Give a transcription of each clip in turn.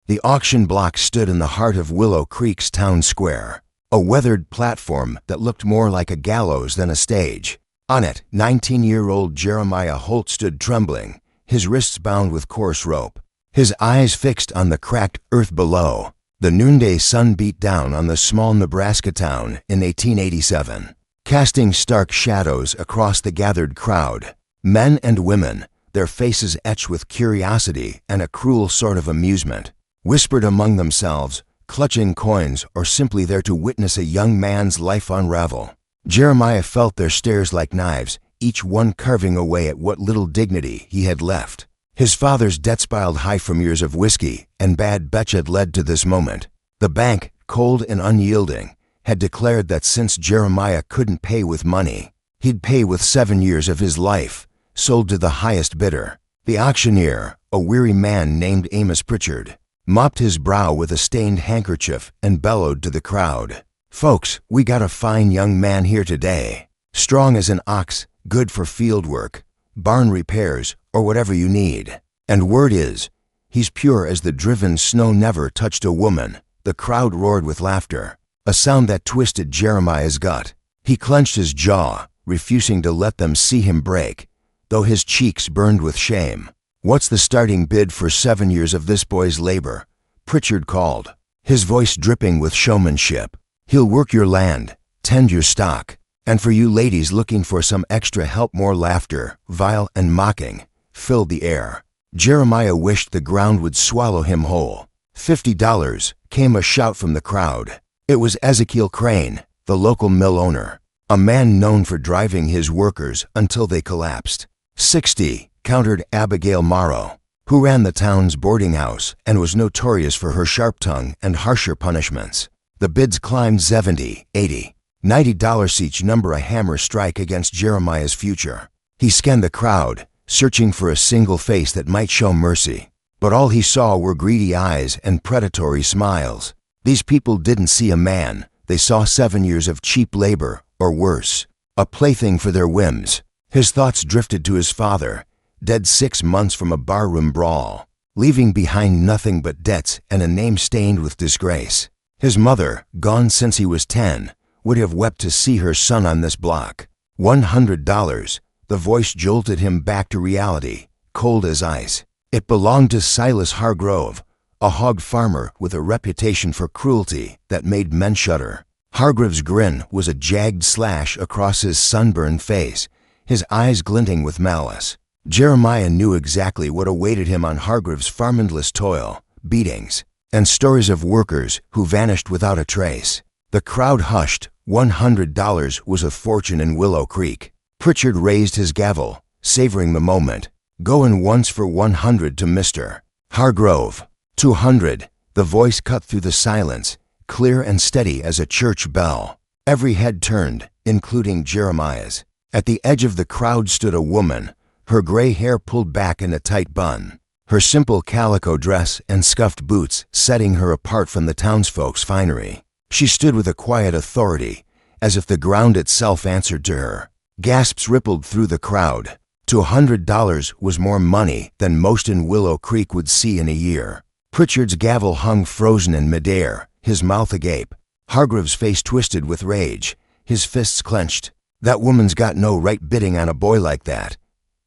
The auction block stood in the heart of Willow Creek's town square, a weathered platform that looked more like a gallows than a stage. On it, 19-year-old Jeremiah Holt stood trembling, his wrists bound with coarse rope, his eyes fixed on the cracked earth below. The noonday sun beat down on the small Nebraska town in 1887, casting stark shadows across the gathered crowd. Men and women, their faces etched with curiosity and a cruel sort of amusement, whispered among themselves, clutching coins or simply there to witness a young man's life unravel. Jeremiah felt their stares like knives, each one carving away at what little dignity he had left. His father's debts piled high from years of whiskey and bad bets had led to this moment. The bank, cold and unyielding, had declared that since Jeremiah couldn't pay with money, he'd pay with 7 years of his life, sold to the highest bidder. The auctioneer, a weary man named Amos Pritchard, mopped his brow with a stained handkerchief and bellowed to the crowd, "Folks, we got a fine young man here today. Strong as an ox, good for field work, barn repairs, or whatever you need. And word is, he's pure as the driven snow never touched a woman." The crowd roared with laughter, a sound that twisted Jeremiah's gut. He clenched his jaw, refusing to let them see him break, though his cheeks burned with shame. "What's the starting bid for 7 years of this boy's labor?" Pritchard called, his voice dripping with showmanship. "He'll work your land, tend your stock, and for you ladies looking for some extra help." More laughter, vile and mocking, filled the air. Jeremiah wished the ground would swallow him whole. $50, came a shout from the crowd. It was Ezekiel Crane, the local mill owner, a man known for driving his workers until they collapsed. 60, countered Abigail Morrow, who ran the town's boarding house and was notorious for her sharp tongue and harsher punishments. The bids climbed 70, 80, $90 each, number a hammer strike against Jeremiah's future. He scanned the crowd, searching for a single face that might show mercy. But all he saw were greedy eyes and predatory smiles. These people didn't see a man, they saw 7 years of cheap labor, or worse, a plaything for their whims. His thoughts drifted to his father, dead 6 months from a barroom brawl, leaving behind nothing but debts and a name stained with disgrace. His mother, gone since he was 10, would have wept to see her son on this block. $100, the voice jolted him back to reality, cold as ice. It belonged to Silas Hargrove, a hog farmer with a reputation for cruelty that made men shudder. Hargrove's grin was a jagged slash across his sunburned face, his eyes glinting with malice. Jeremiah knew exactly what awaited him on Hargrove's farm: endless toil, beatings, and stories of workers who vanished without a trace. The crowd hushed. $100 was a fortune in Willow Creek. Pritchard raised his gavel, savoring the moment. "Goin' once for 100 to Mr. Hargrove." 200, the voice cut through the silence, clear and steady as a church bell. Every head turned, including Jeremiah's. At the edge of the crowd stood a woman, her gray hair pulled back in a tight bun, her simple calico dress and scuffed boots setting her apart from the townsfolk's finery. She stood with a quiet authority, as if the ground itself answered to her. Gasps rippled through the crowd. $200 was more money than most in Willow Creek would see in a year. Pritchard's gavel hung frozen in midair, his mouth agape. Hargrove's face twisted with rage, his fists clenched. "That woman's got no right bidding on a boy like that."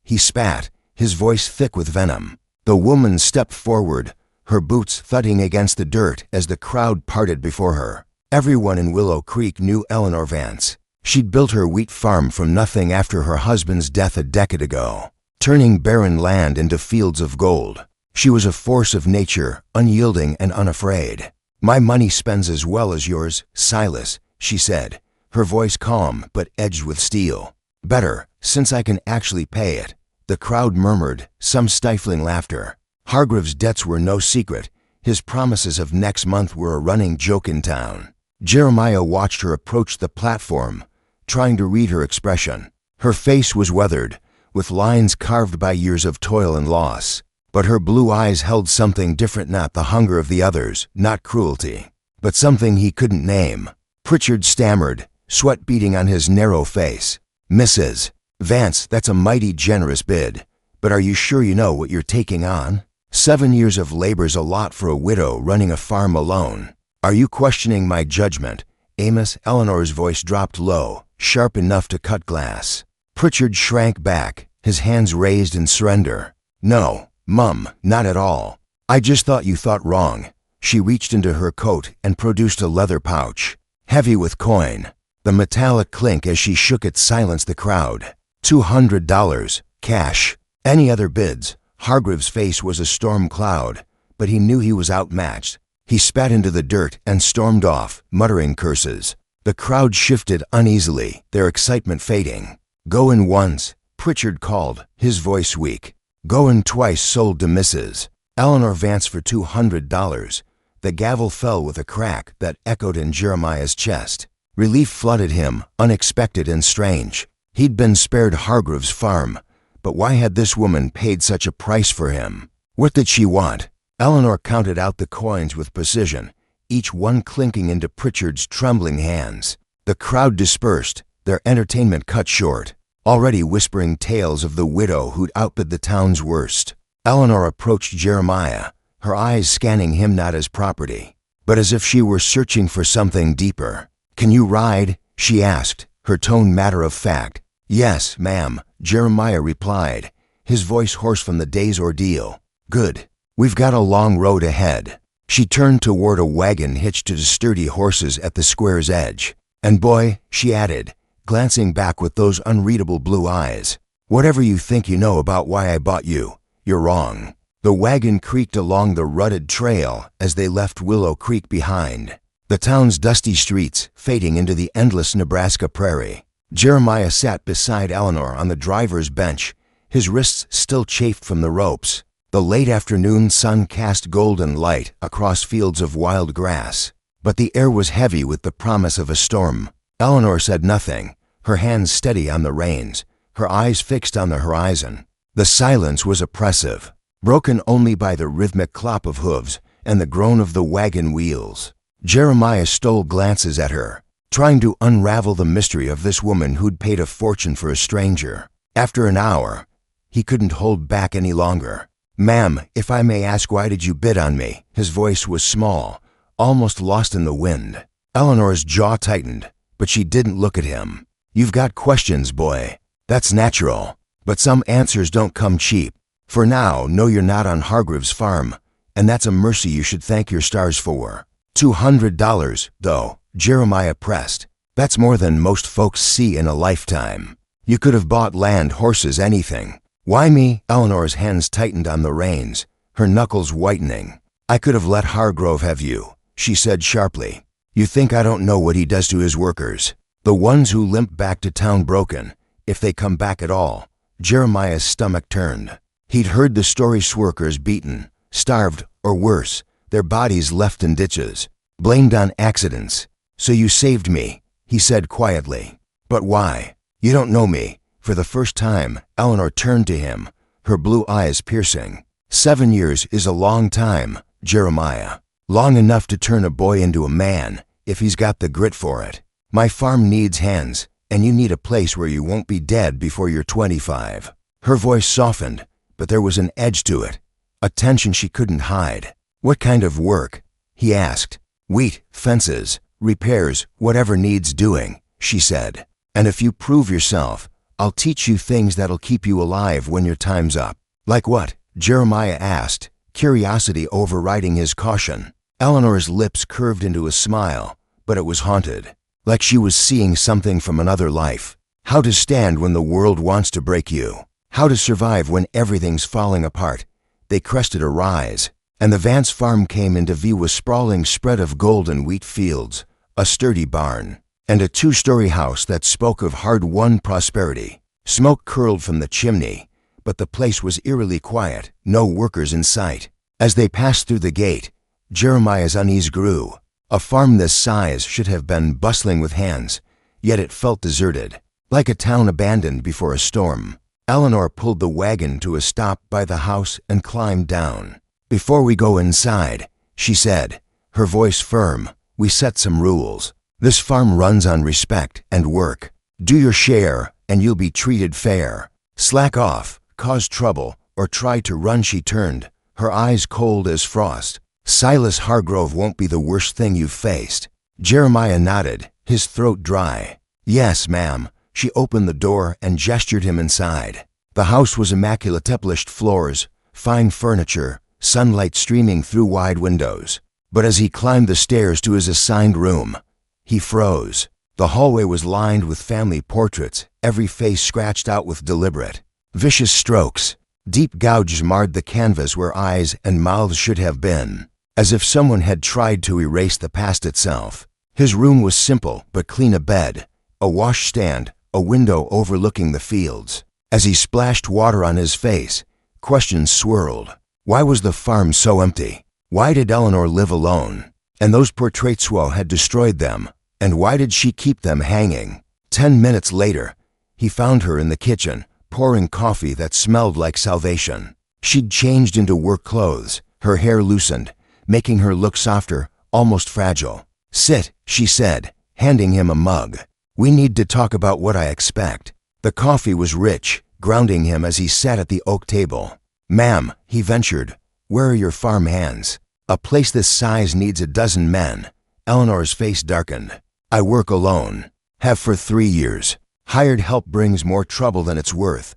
He spat, his voice thick with venom. The woman stepped forward, her boots thudding against the dirt as the crowd parted before her. Everyone in Willow Creek knew Eleanor Vance. She'd built her wheat farm from nothing after her husband's death a decade ago, turning barren land into fields of gold. She was a force of nature, unyielding and unafraid. "My money spends as well as yours, Silas," she said, her voice calm but edged with steel. "Better, since I can actually pay it." The crowd murmured, some stifling laughter. Hargrove's debts were no secret. His promises of next month were a running joke in town. Jeremiah watched her approach the platform, trying to read her expression. Her face was weathered, with lines carved by years of toil and loss. But her blue eyes held something different, not the hunger of the others, not cruelty, but something he couldn't name. Pritchard stammered, sweat beading on his narrow face. "Mrs. Vance, that's a mighty generous bid, but are you sure you know what you're taking on?" 7 years of labor's a lot for a widow running a farm alone. Are you questioning my judgment, Amos? Eleanor's voice dropped low, sharp enough to cut glass. Pritchard shrank back, his hands raised in surrender. No, Mum, not at all. I just thought you thought wrong. She reached into her coat and produced a leather pouch, heavy with coin. The metallic clink as she shook it silenced the crowd. $200, cash. Any other bids? Hargreaves' face was a storm cloud, but he knew he was outmatched. He spat into the dirt and stormed off, muttering curses. The crowd shifted uneasily, their excitement fading. Go in once, Pritchard called, his voice weak. Go in twice sold to Mrs. Eleanor Vance for $200. The gavel fell with a crack that echoed in Jeremiah's chest. Relief flooded him, unexpected and strange. He'd been spared Hargreaves' farm, but why had this woman paid such a price for him? What did she want? Eleanor counted out the coins with precision, each one clinking into Pritchard's trembling hands. The crowd dispersed, their entertainment cut short, already whispering tales of the widow who'd outbid the town's worst. Eleanor approached Jeremiah, her eyes scanning him not as property, but as if she were searching for something deeper. Can you ride? She asked, her tone matter of fact. Yes, ma'am, Jeremiah replied, his voice hoarse from the day's ordeal. Good. We've got a long road ahead. She turned toward a wagon hitched to sturdy horses at the square's edge. And boy, she added, glancing back with those unreadable blue eyes, whatever you think you know about why I bought you, you're wrong. The wagon creaked along the rutted trail as they left Willow Creek behind, the town's dusty streets fading into the endless Nebraska prairie. Jeremiah sat beside Eleanor on the driver's bench, his wrists still chafed from the ropes. The late afternoon sun cast golden light across fields of wild grass, but the air was heavy with the promise of a storm. Eleanor said nothing, her hands steady on the reins, her eyes fixed on the horizon. The silence was oppressive, broken only by the rhythmic clop of hooves and the groan of the wagon wheels. Jeremiah stole glances at her, trying to unravel the mystery of this woman who'd paid a fortune for a stranger. After an hour, he couldn't hold back any longer. Ma'am, if I may ask, why did you bid on me? His voice was small, almost lost in the wind. Eleanor's jaw tightened, but she didn't look at him. You've got questions, boy. That's natural, but some answers don't come cheap. For now, know you're not on Hargreaves' farm, and that's a mercy you should thank your stars for. $200, though, Jeremiah pressed. That's more than most folks see in a lifetime. You could have bought land, horses, anything. Why me? Eleanor's hands tightened on the reins, her knuckles whitening. I could have let Hargrove have you, she said sharply. You think I don't know what he does to his workers? The ones who limp back to town broken, if they come back at all. Jeremiah's stomach turned. He'd heard the story's workers beaten, starved, or worse, their bodies left in ditches, blamed on accidents. So you saved me, he said quietly. But why? You don't know me. For the first time, Eleanor turned to him, her blue eyes piercing. 7 years is a long time, Jeremiah. Long enough to turn a boy into a man, if he's got the grit for it. My farm needs hands, and you need a place where you won't be dead before you're 25. Her voice softened, but there was an edge to it, a tension she couldn't hide. What kind of work? He asked. Wheat, fences, repairs, whatever needs doing, she said. And if you prove yourself, I'll teach you things that'll keep you alive when your time's up. Like what? Jeremiah asked, curiosity overriding his caution. Eleanor's lips curved into a smile, but it was haunted, like she was seeing something from another life. How to stand when the world wants to break you. How to survive when everything's falling apart. They crested a rise, and the Vance farm came into view, a sprawling spread of golden wheat fields, a sturdy barn, and a 2-story house that spoke of hard-won prosperity. Smoke curled from the chimney, but the place was eerily quiet, no workers in sight. As they passed through the gate, Jeremiah's unease grew. A farm this size should have been bustling with hands, yet it felt deserted, like a town abandoned before a storm. Eleanor pulled the wagon to a stop by the house and climbed down. Before we go inside, she said, her voice firm, we set some rules. This farm runs on respect and work. Do your share, and you'll be treated fair. Slack off, cause trouble, or try to run. She turned, her eyes cold as frost. "Silas Hargrove won't be the worst thing you've faced." Jeremiah nodded, his throat dry. "Yes, ma'am." She opened the door and gestured him inside. The house was immaculate, polished floors, fine furniture, sunlight streaming through wide windows. But as he climbed the stairs to his assigned room, he froze. The hallway was lined with family portraits, every face scratched out with deliberate, vicious strokes. Deep gouges marred the canvas where eyes and mouths should have been, as if someone had tried to erase the past itself. His room was simple but clean: a bed, a washstand, a window overlooking the fields. As he splashed water on his face, questions swirled. Why was the farm so empty? Why did Eleanor live alone? And those portraits had destroyed them. And why did she keep them hanging? 10 minutes later, he found her in the kitchen, pouring coffee that smelled like salvation. She'd changed into work clothes, her hair loosened, making her look softer, almost fragile. "Sit," she said, handing him a mug. "We need to talk about what I expect." The coffee was rich, grounding him as he sat at the oak table. "Ma'am," he ventured, "where are your farm hands? A place this size needs a dozen men." Eleanor's face darkened. "I work alone. Have for 3 years. Hired help brings more trouble than it's worth.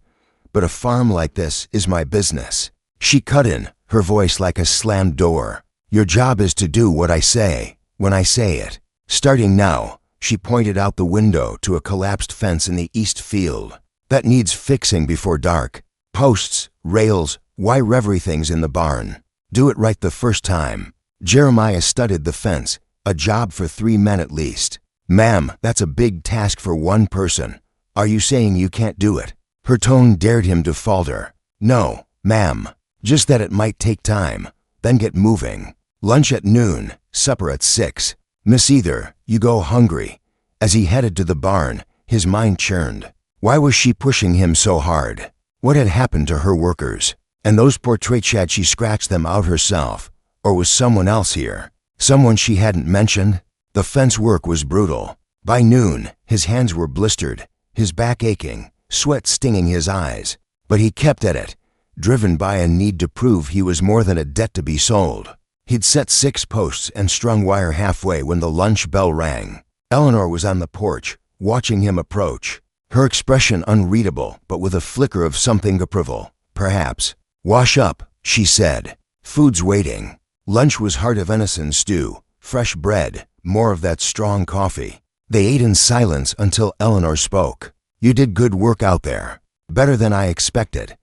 But a farm like this is my business." She cut in, her voice like a slammed door. "Your job is to do what I say, when I say it. Starting now." She pointed out the window to a collapsed fence in the east field. "That needs fixing before dark. Posts, rails, wire, everything's in the barn. Do it right the first time." Jeremiah studied the fence, a job for 3 men at least. "Ma'am, that's a big task for one person. Are you saying you can't do it?" Her tone dared him to falter. "No, ma'am. Just that it might take time. Then get moving. Lunch at noon, supper at 6. Miss either, you go hungry." As he headed to the barn, his mind churned. Why was she pushing him so hard? What had happened to her workers? And those portraits, had she scratched them out herself? Or was someone else here? Someone she hadn't mentioned? The fence work was brutal. By noon, his hands were blistered, his back aching, sweat stinging his eyes. But he kept at it, driven by a need to prove he was more than a debt to be sold. He'd set 6 posts and strung wire halfway when the lunch bell rang. Eleanor was on the porch, watching him approach, her expression unreadable, but with a flicker of something approval. "Perhaps. Wash up," she said. "Food's waiting." Lunch was heart of venison stew, fresh bread, more of that strong coffee. They ate in silence until Eleanor spoke. "You did good work out there. Better than I expected."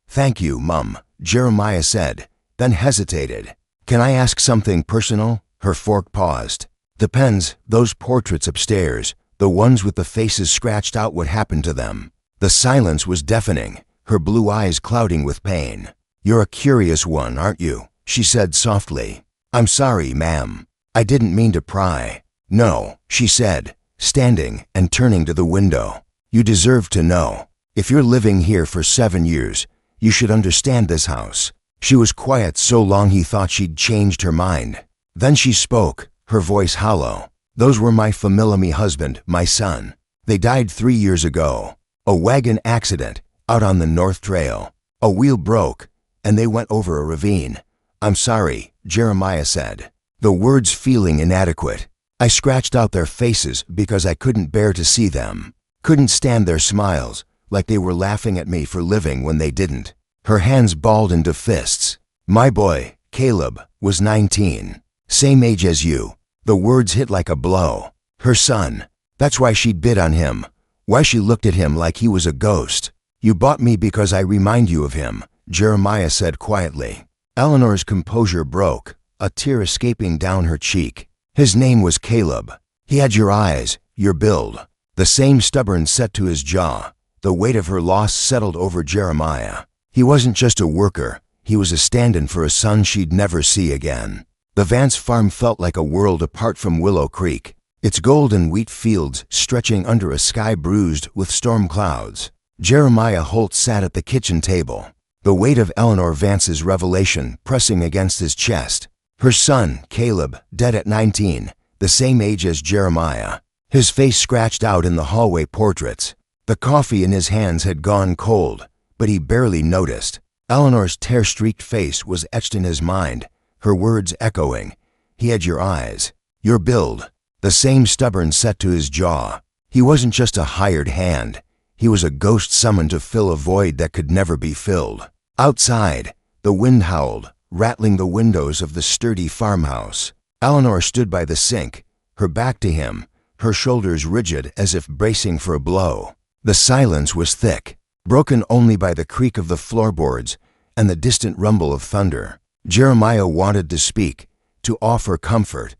"Thank you, Mum," Jeremiah said, then hesitated. "Can I ask something personal?" Her fork paused. "Depends. Those portraits upstairs, the ones with the faces scratched out, what happened to them?" The silence was deafening, her blue eyes clouding with pain. "You're a curious one, aren't you?" she said softly. "I'm sorry, ma'am. I didn't mean to pry." "No," she said, standing and turning to the window. "You deserve to know. If you're living here for 7 years, you should understand this house." She was quiet so long he thought she'd changed her mind. Then she spoke, her voice hollow. "Those were my family, husband, my son. They died 3 years ago. A wagon accident, out on the North Trail. A wheel broke, and they went over a ravine." "I'm sorry," Jeremiah said, the words feeling inadequate. "I scratched out their faces because I couldn't bear to see them. Couldn't stand their smiles, like they were laughing at me for living when they didn't." Her hands balled into fists. "My boy, Caleb, was 19. Same age as you." The words hit like a blow. Her son. That's why she'd bid on him. Why she looked at him like he was a ghost. "You bought me because I remind you of him," Jeremiah said quietly. Eleanor's composure broke, a tear escaping down her cheek. "His name was Caleb. He had your eyes, your build." The same stubborn set to his jaw. The weight of her loss settled over Jeremiah. He wasn't just a worker, he was a stand-in for a son she'd never see again. The Vance farm felt like a world apart from Willow Creek, its golden wheat fields stretching under a sky bruised with storm clouds. Jeremiah Holt sat at the kitchen table, the weight of Eleanor Vance's revelation pressing against his chest. Her son, Caleb, dead at 19, the same age as Jeremiah. His face scratched out in the hallway portraits. The coffee in his hands had gone cold, but he barely noticed. Eleanor's tear-streaked face was etched in his mind, her words echoing. He had your eyes, your build, the same stubborn set to his jaw. He wasn't just a hired hand. He was a ghost summoned to fill a void that could never be filled. Outside, the wind howled, rattling the windows of the sturdy farmhouse. Eleanor stood by the sink, her back to him, her shoulders rigid as if bracing for a blow. The silence was thick, broken only by the creak of the floorboards and the distant rumble of thunder. Jeremiah wanted to speak, to offer comfort,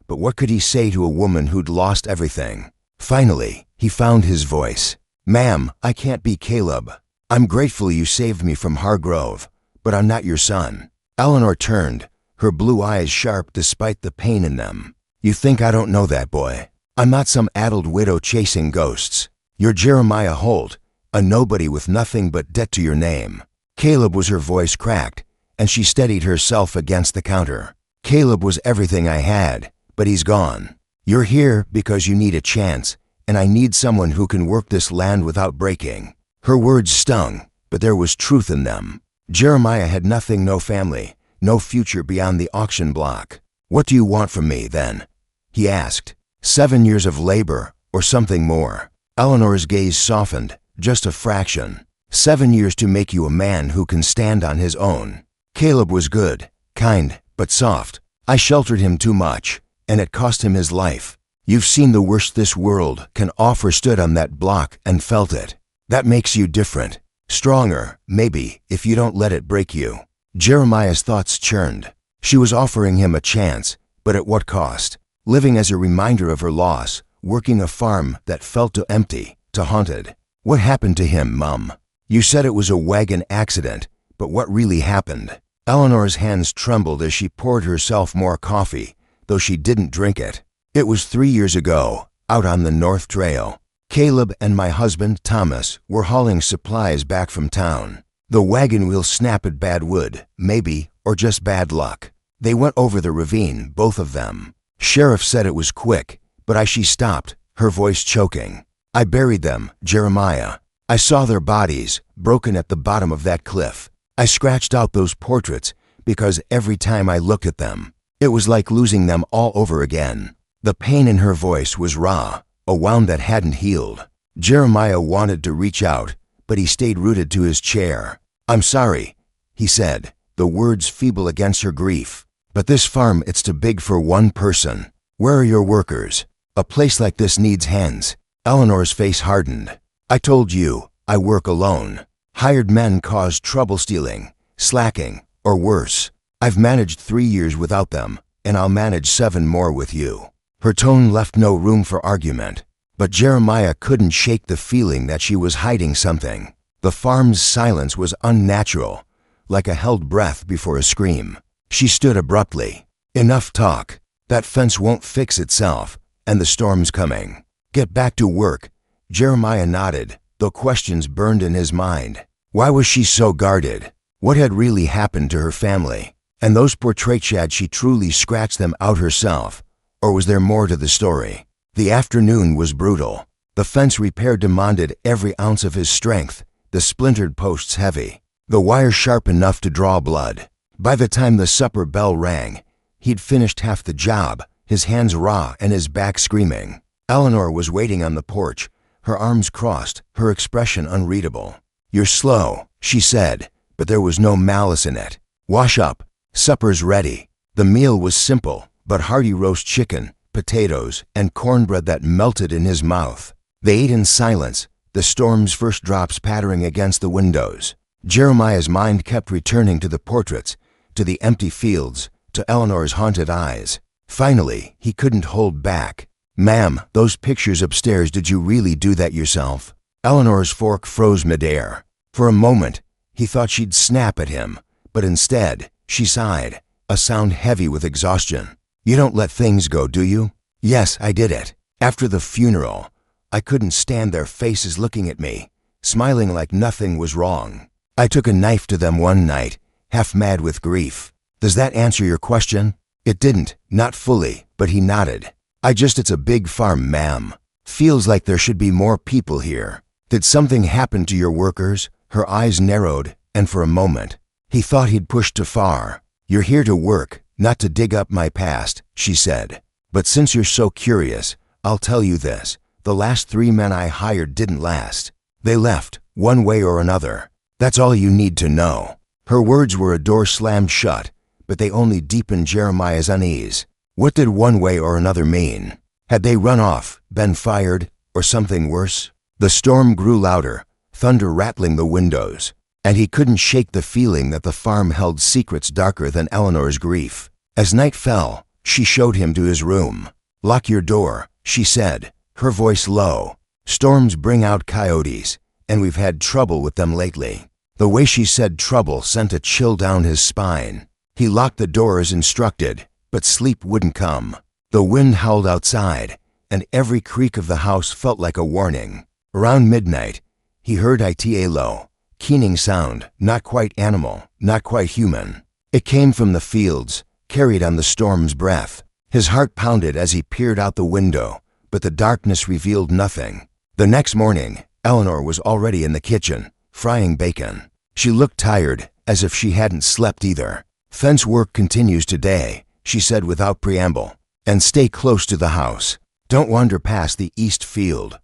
but what could he say to a woman who'd lost everything? Finally, he found his voice. "Ma'am, I can't be Caleb. I'm grateful you saved me from Hargrove, but I'm not your son." Eleanor turned, her blue eyes sharp despite the pain in them. "You think I don't know that, boy? I'm not some addled widow chasing ghosts. You're Jeremiah Holt, a nobody with nothing but debt to your name." Caleb was her voice cracked, and she steadied herself against the counter. "Caleb was everything I had, but he's gone. You're here because you need a chance, and I need someone who can work this land without breaking." Her words stung, but there was truth in them. Jeremiah had nothing, no family, no future beyond the auction block. "What do you want from me, then?" he asked. 7 years of labor, or something more? Eleanor's gaze softened, just a fraction. 7 years to make you a man who can stand on his own. Caleb was good, kind, but soft. I sheltered him too much, and it cost him his life. You've seen the worst this world can offer. Stood on that block and felt it. That makes you different. Stronger, maybe, if you don't let it break you. Jeremiah's thoughts churned. She was offering him a chance, but at what cost? Living as a reminder of her loss, working a farm that felt too empty, too haunted. What happened to him, Mum? You said it was a wagon accident, but what really happened? Eleanor's hands trembled as she poured herself more coffee, though she didn't drink it. It was 3 years ago, out on the North Trail. Caleb and my husband, Thomas, were hauling supplies back from town. The wagon wheel snapped at bad wood, maybe, or just bad luck. They went over the ravine, both of them. Sheriff said it was quick, but she stopped, her voice choking. I buried them, Jeremiah. I saw their bodies, broken at the bottom of that cliff. I scratched out those portraits, because every time I looked at them, it was like losing them all over again. The pain in her voice was raw, a wound that hadn't healed. Jeremiah wanted to reach out, but he stayed rooted to his chair. I'm sorry, he said, the words feeble against her grief. But this farm, it's too big for one person. Where are your workers? A place like this needs hands. Eleanor's face hardened. I told you, I work alone. Hired men cause trouble stealing, slacking, or worse. I've managed 3 years without them, and I'll manage 7 more with you. Her tone left no room for argument, but Jeremiah couldn't shake the feeling that she was hiding something. The farm's silence was unnatural, like a held breath before a scream. She stood abruptly. Enough talk. That fence won't fix itself, and the storm's coming. Get back to work. Jeremiah nodded, though questions burned in his mind. Why was she so guarded? What had really happened to her family? And those portraits, had she truly scratched them out herself? Or was there more to the story? The afternoon was brutal. The fence repair demanded every ounce of his strength, the splintered posts heavy, the wire sharp enough to draw blood. By the time the supper bell rang, he'd finished half the job, his hands raw and his back screaming. Eleanor was waiting on the porch, her arms crossed, her expression unreadable. You're slow, she said, but there was no malice in it. Wash up. Supper's ready. The meal was simple, but hearty roast chicken, potatoes, and cornbread that melted in his mouth. They ate in silence, the storm's first drops pattering against the windows. Jeremiah's mind kept returning to the portraits, to the empty fields, to Eleanor's haunted eyes. Finally, he couldn't hold back. Ma'am, those pictures upstairs, did you really do that yourself? Eleanor's fork froze midair. For a moment, he thought she'd snap at him, but instead, she sighed, a sound heavy with exhaustion. You don't let things go, do you? Yes, I did it. After the funeral, I couldn't stand their faces looking at me, smiling like nothing was wrong. I took a knife to them one night, half mad with grief. Does that answer your question? It didn't, not fully, but he nodded. It's a big farm, ma'am. Feels like there should be more people here. Did something happen to your workers? Her eyes narrowed, and for a moment, he thought he'd pushed too far. "You're here to work, not to dig up my past," she said. "But since you're so curious, I'll tell you this. The last 3 men I hired didn't last. They left, one way or another. That's all you need to know." Her words were a door slammed shut, but they only deepened Jeremiah's unease. What did one way or another mean? Had they run off, been fired, or something worse? The storm grew louder, thunder rattling the windows, and he couldn't shake the feeling that the farm held secrets darker than Eleanor's grief. As night fell, she showed him to his room. "Lock your door," she said, her voice low. "Storms bring out coyotes, and we've had trouble with them lately." The way she said trouble sent a chill down his spine. He locked the door as instructed, but sleep wouldn't come. The wind howled outside, and every creak of the house felt like a warning. Around midnight, he heard a low, keening sound, not quite animal, not quite human. It came from the fields, carried on the storm's breath. His heart pounded as he peered out the window, but the darkness revealed nothing. The next morning, Eleanor was already in the kitchen, frying bacon. She looked tired, as if she hadn't slept either. "Fence work continues today," she said without preamble. "And stay close to the house. Don't wander past the east field."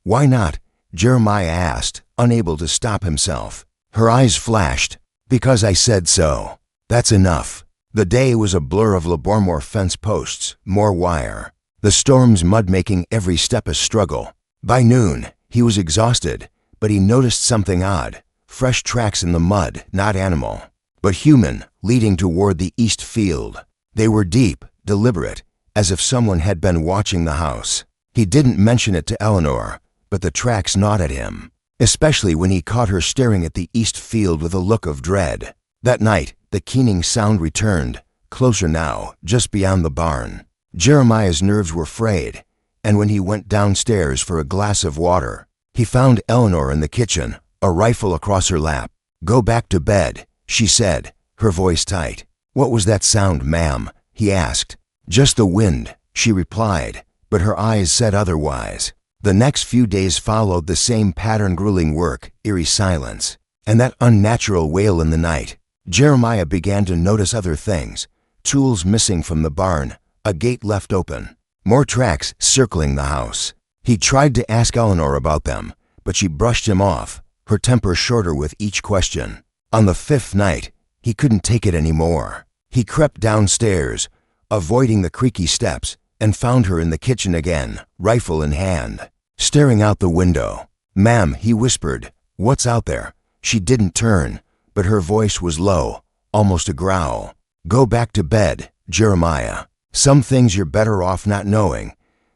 "Why not?" Jeremiah asked, unable to stop himself. Her eyes flashed. "Because I said so. That's enough." The day was a blur of labormore fence posts, more wire. The storm's mud making every step a struggle. By noon, he was exhausted, but he noticed something odd. Fresh tracks in the mud, not animal, but human, leading toward the east field. They were deep, deliberate, as if someone had been watching the house. He didn't mention it to Eleanor, but the tracks gnawed at him, especially when he caught her staring at the east field with a look of dread. That night, the keening sound returned, closer now, just beyond the barn. Jeremiah's nerves were frayed, and when he went downstairs for a glass of water, he found Eleanor in the kitchen, a rifle across her lap. "Go back to bed," she said, her voice tight. "What was that sound, ma'am?" he asked. "Just the wind," she replied, but her eyes said otherwise. The next few days followed the same pattern: grueling work, eerie silence, and that unnatural wail in the night. Jeremiah began to notice other things: tools missing from the barn, a gate left open, more tracks circling the house. He tried to ask Eleanor about them, but she brushed him off, her temper shorter with each question. On the 5th night, he couldn't take it anymore. He crept downstairs, avoiding the creaky steps, and found her in the kitchen again, rifle in hand, staring out the window. "Ma'am," he whispered, "what's out there?" She didn't turn, but her voice was low, almost a growl. "Go back to bed, Jeremiah. Some things you're better off not knowing."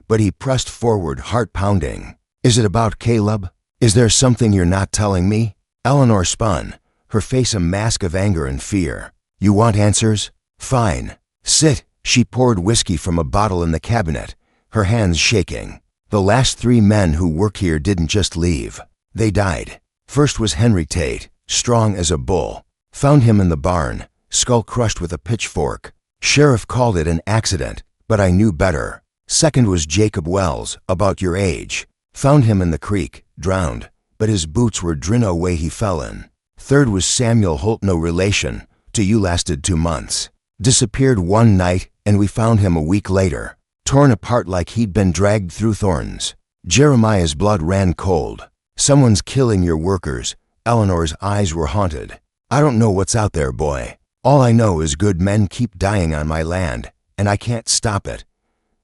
But he pressed forward, heart pounding. "Is it about Caleb? Is there something you're not telling me?" Eleanor spun, her face a mask of anger and fear. "You want answers? Fine. Sit." She poured whiskey from a bottle in the cabinet, her hands shaking. "The last 3 men who work here didn't just leave. They died. First was Henry Tate, strong as a bull. Found him in the barn, skull crushed with a pitchfork. Sheriff called it an accident, but I knew better. Second was Jacob Wells, about your age. Found him in the creek, drowned, but his boots were Drino way he fell in. Third was Samuel Holt, no relation, to you, lasted 2 months. Disappeared one night, and we found him a week later, torn apart like he'd been dragged through thorns." Jeremiah's blood ran cold. "Someone's killing your workers." Eleanor's eyes were haunted. "I don't know what's out there, boy. All I know is good men keep dying on my land, and I can't stop it."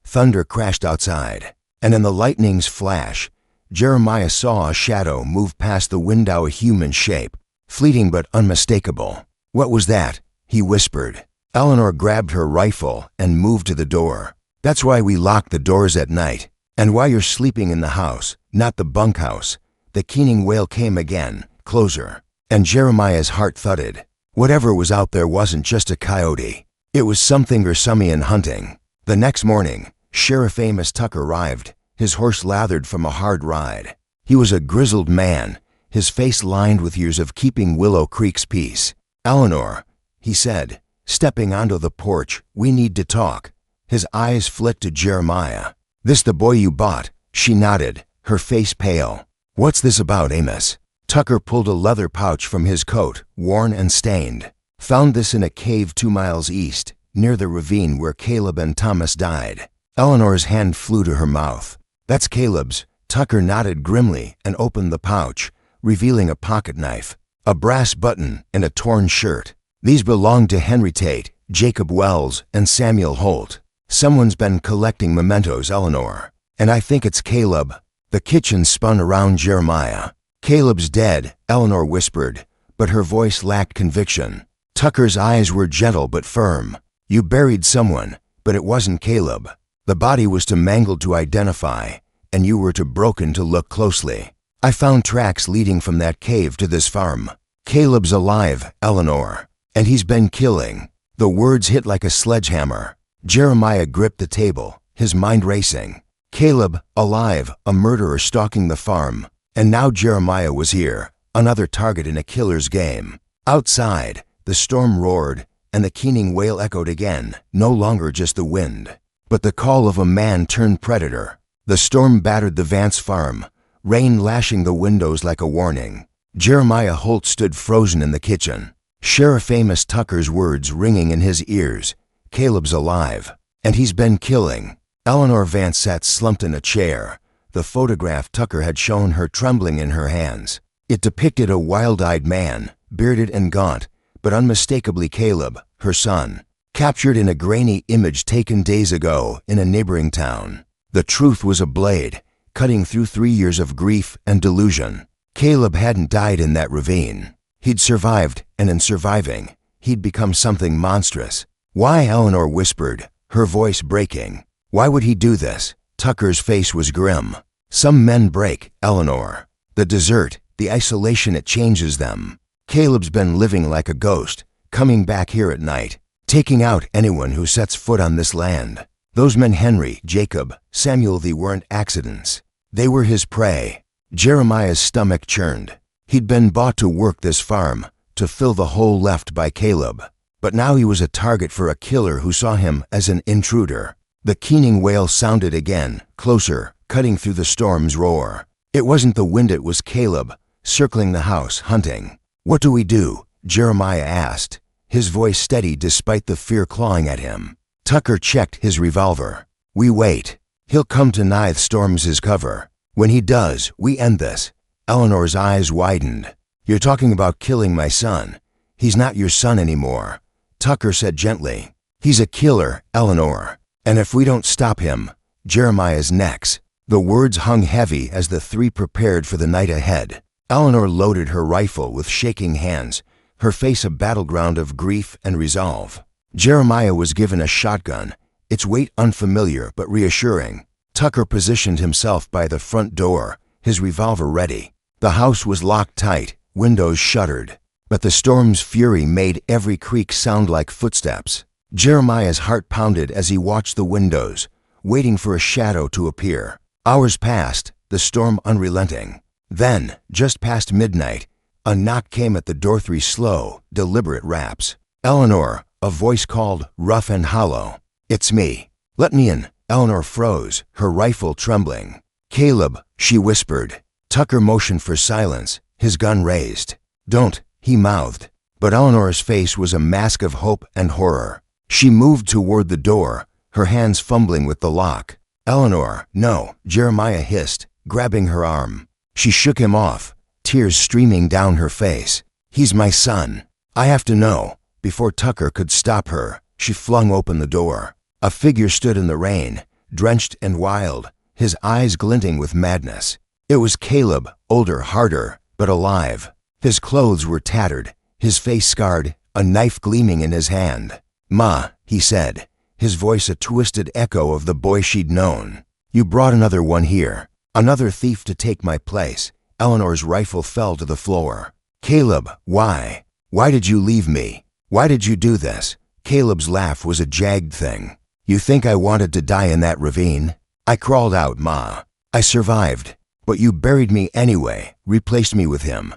Thunder crashed outside, and in the lightning's flash, Jeremiah saw a shadow move past the window, a human shape, fleeting but unmistakable. "What was that?" he whispered. Eleanor grabbed her rifle and moved to the door. "That's why we lock the doors at night, and why you're sleeping in the house, not the bunkhouse." The keening wail came again, closer, and Jeremiah's heart thudded. Whatever was out there wasn't just a coyote. It was something Gersonian hunting. The next morning, Sheriff Amos Tucker arrived, his horse lathered from a hard ride. He was a grizzled man, his face lined with years of keeping Willow Creek's peace. "Eleanor," he said, stepping onto the porch, "we need to talk." His eyes flicked to Jeremiah. "This the boy you bought?" She nodded, her face pale. "What's this about, Amos?" Tucker pulled a leather pouch from his coat, worn and stained. Found this in a cave 2 miles east, near the ravine where Caleb and Thomas died. Eleanor's hand flew to her mouth. That's Caleb's. Tucker nodded grimly and opened the pouch, revealing a pocket knife, a brass button, and a torn shirt. These belonged to Henry Tate, Jacob Wells, and Samuel Holt. Someone's been collecting mementos, Eleanor. And I think it's Caleb. The kitchen spun around Jeremiah. Caleb's dead, Eleanor whispered, but her voice lacked conviction. Tucker's eyes were gentle but firm. You buried someone, but it wasn't Caleb. The body was too mangled to identify, and you were too broken to look closely. I found tracks leading from that cave to this farm. Caleb's alive, Eleanor, and he's been killing. The words hit like a sledgehammer. Jeremiah gripped the table, his mind racing. Caleb, alive, a murderer stalking the farm. And now Jeremiah was here, another target in a killer's game. Outside, the storm roared, and the keening wail echoed again, no longer just the wind, but the call of a man-turned predator. The storm battered the Vance farm, rain lashing the windows like a warning. Jeremiah Holt stood frozen in the kitchen, Sheriff Amos Tucker's words ringing in his ears. Caleb's alive, and he's been killing. Eleanor Vance sat slumped in a chair, the photograph Tucker had shown her trembling in her hands. It depicted a wild-eyed man, bearded and gaunt, but unmistakably Caleb, her son, captured in a grainy image taken days ago in a neighboring town. The truth was a blade, cutting through 3 years of grief and delusion. Caleb hadn't died in that ravine. He'd survived, and in surviving, he'd become something monstrous. Why? Eleanor whispered, her voice breaking. Why would he do this? Tucker's face was grim. Some men break, Eleanor. The desert, the isolation, it changes them. Caleb's been living like a ghost, coming back here at night, taking out anyone who sets foot on this land. Those men, Henry, Jacob, Samuel, they weren't accidents. They were his prey. Jeremiah's stomach churned. He'd been bought to work this farm, to fill the hole left by Caleb. But now he was a target for a killer who saw him as an intruder. The keening wail sounded again, closer, cutting through the storm's roar. It wasn't the wind, it was Caleb, circling the house, hunting. What do we do? Jeremiah asked, his voice steady despite the fear clawing at him. Tucker checked his revolver. We wait. He'll come to nigh the storm's his cover. When he does, we end this. Eleanor's eyes widened. You're talking about killing my son. He's not your son anymore. Tucker said gently. He's a killer, Eleanor. And if we don't stop him, Jeremiah's next. The words hung heavy as the three prepared for the night ahead. Eleanor loaded her rifle with shaking hands, her face a battleground of grief and resolve. Jeremiah was given a shotgun, its weight unfamiliar but reassuring. Tucker positioned himself by the front door, his revolver ready. The house was locked tight, windows shuttered, but the storm's fury made every creak sound like footsteps. Jeremiah's heart pounded as he watched the windows, waiting for a shadow to appear. Hours passed, the storm unrelenting. Then, just past midnight, a knock came at the door. 3 slow, deliberate raps. Eleanor, a voice called, rough and hollow. It's me. Let me in. Eleanor froze, her rifle trembling. Caleb, she whispered. Tucker motioned for silence, his gun raised. Don't, he mouthed. But Eleanor's face was a mask of hope and horror. She moved toward the door, her hands fumbling with the lock. Eleanor, no, Jeremiah hissed, grabbing her arm. She shook him off, tears streaming down her face. He's my son. I have to know. Before Tucker could stop her, she flung open the door. A figure stood in the rain, drenched and wild, his eyes glinting with madness. It was Caleb, older, harder, but alive. His clothes were tattered, his face scarred, a knife gleaming in his hand. Ma, he said, his voice a twisted echo of the boy she'd known. You brought another one here, another thief to take my place. Eleanor's rifle fell to the floor. Caleb, why? Why did you leave me? Why did you do this? Caleb's laugh was a jagged thing. You think I wanted to die in that ravine? I crawled out, Ma. I survived. But you buried me anyway, replaced me with him.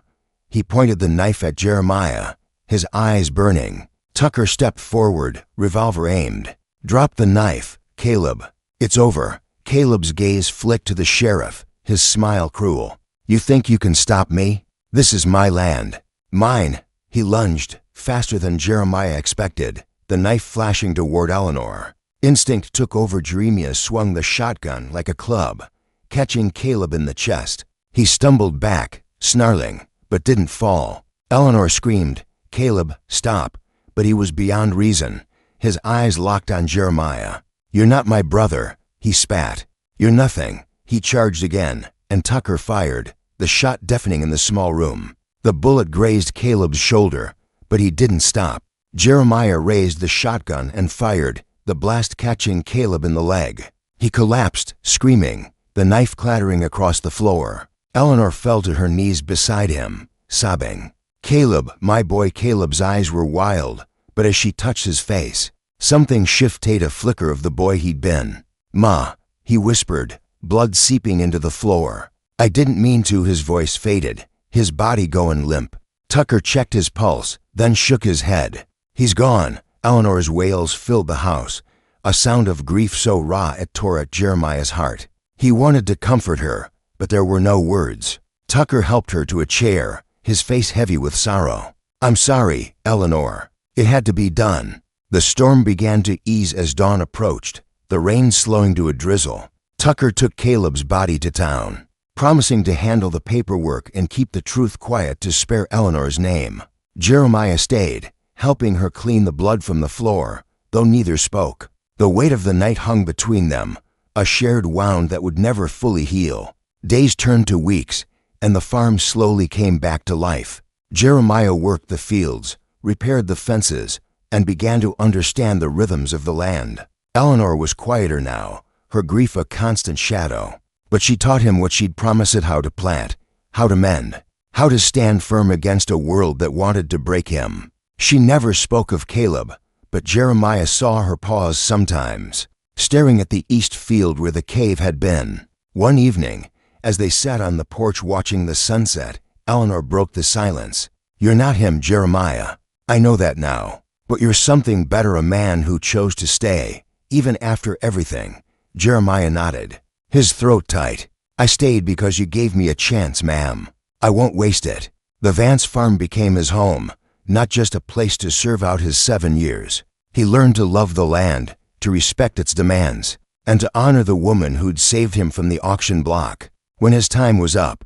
He pointed the knife at Jeremiah, his eyes burning. Tucker stepped forward, revolver aimed. Drop the knife, Caleb. It's over. Caleb's gaze flicked to the sheriff, his smile cruel. You think you can stop me? This is my land. Mine. He lunged, faster than Jeremiah expected, the knife flashing toward Eleanor. Instinct took over. Jeremiah swung the shotgun like a club, catching Caleb in the chest. He stumbled back, snarling, but didn't fall. Eleanor screamed, "Caleb, stop!" But he was beyond reason. His eyes locked on Jeremiah. "You're not my brother," he spat. "You're nothing." He charged again, and Tucker fired, the shot deafening in the small room. The bullet grazed Caleb's shoulder, but he didn't stop. Jeremiah raised the shotgun and fired, the blast catching Caleb in the leg. He collapsed, screaming, the knife clattering across the floor. Eleanor fell to her knees beside him, sobbing. "Caleb, my boy." Caleb's eyes were wild, but as she touched his face, something shifted. A flicker of the boy he'd been. "Ma," he whispered, blood seeping into the floor. "I didn't mean to." His voice faded, his body going limp. Tucker checked his pulse, then shook his head. "He's gone." Eleanor's wails filled the house, a sound of grief so raw it tore at Jeremiah's heart. He wanted to comfort her, but there were no words. Tucker helped her to a chair, his face heavy with sorrow. "I'm sorry, Eleanor. It had to be done." The storm began to ease as dawn approached, the rain slowing to a drizzle. Tucker took Caleb's body to town, promising to handle the paperwork and keep the truth quiet to spare Eleanor's name. Jeremiah stayed, helping her clean the blood from the floor, though neither spoke. The weight of the night hung between them, a shared wound that would never fully heal. Days turned to weeks, and the farm slowly came back to life. Jeremiah worked the fields, repaired the fences, and began to understand the rhythms of the land. Eleanor was quieter now, her grief a constant shadow. But she taught him what she'd promised: how to plant, how to mend, how to stand firm against a world that wanted to break him. She never spoke of Caleb, but Jeremiah saw her pause sometimes, staring at the east field where the cave had been. One evening, as they sat on the porch watching the sunset, Eleanor broke the silence. "You're not him, Jeremiah. I know that now. But you're something better, a man who chose to stay, even after everything." Jeremiah nodded, his throat tight. "I stayed because you gave me a chance, ma'am. I won't waste it." The Vance farm became his home, not just a place to serve out his 7 years. He learned to love the land, to respect its demands, and to honor the woman who'd saved him from the auction block. When his time was up,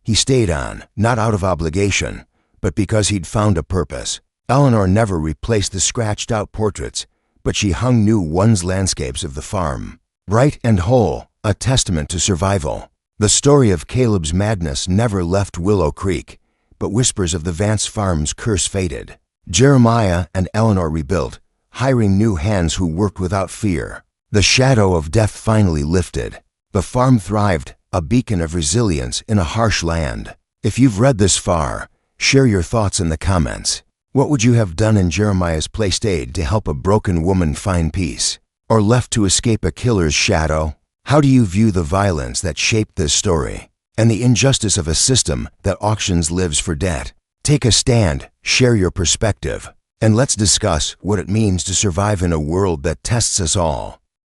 he stayed on, not out of obligation, but because he'd found a purpose. Eleanor never replaced the scratched-out portraits, but she hung new ones, landscapes of the farm, bright and whole, a testament to survival. The story of Caleb's madness never left Willow Creek, but whispers of the Vance farm's curse faded. Jeremiah and Eleanor rebuilt, hiring new hands who worked without fear. The shadow of death finally lifted. The farm thrived, a beacon of resilience in a harsh land. If you've read this far, share your thoughts in the comments. What would you have done in Jeremiah's place? Stayed to help a broken woman find peace, or left to escape a killer's shadow? How do you view the violence that shaped this story, and the injustice of a system that auctions lives for debt? Take a stand, share your perspective, and let's discuss what it means to survive in a world that tests us all.